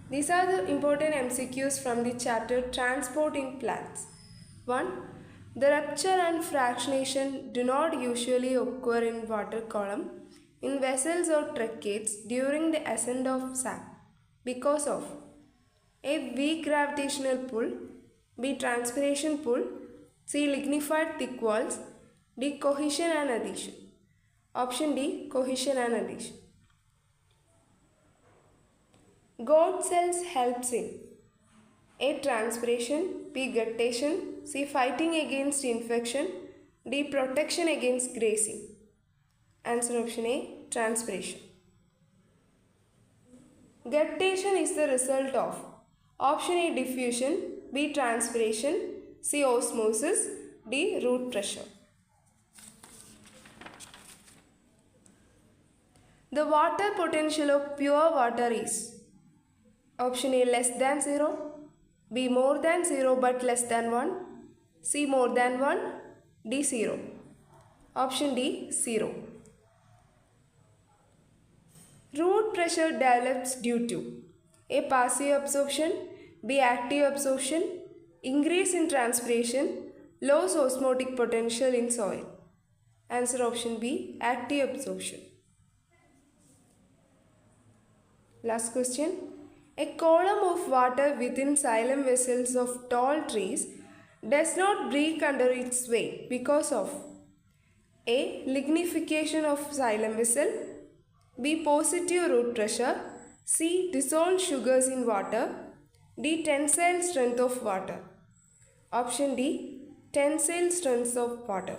These are the important MCQs from the chapter Transport in Plants. 1. The rupture and fractionation do not usually occur in water column, in vessels or tracheids during the ascent of sap because of A. Weak gravitational pull, B. Transpiration pull, C. Lignified thick walls, D. Cohesion and adhesion. Option D. Cohesion and adhesion. Goat cells helps in A. Transpiration, B. Guttation, C. Fighting against infection, D. Protection against grazing. Answer option A. Transpiration. Guttation is the result of option A. Diffusion, B. Transpiration, C. Osmosis, D. Root pressure. The water potential of pure water is option A. Less than 0, B. More than 0 but less than 1, C. More than 1, D. 0. Option D. 0. Root pressure develops due to A. Passive absorption, B. Active absorption, increase in transpiration, low osmotic potential in soil. Answer option B. Active absorption. Last question. A column of water within xylem vessels of tall trees does not break under its weight because of A. Lignification of xylem vessel, B. Positive root pressure, C. Dissolved sugars in water, D. Tensile strength of water. Option D. Tensile strength of water.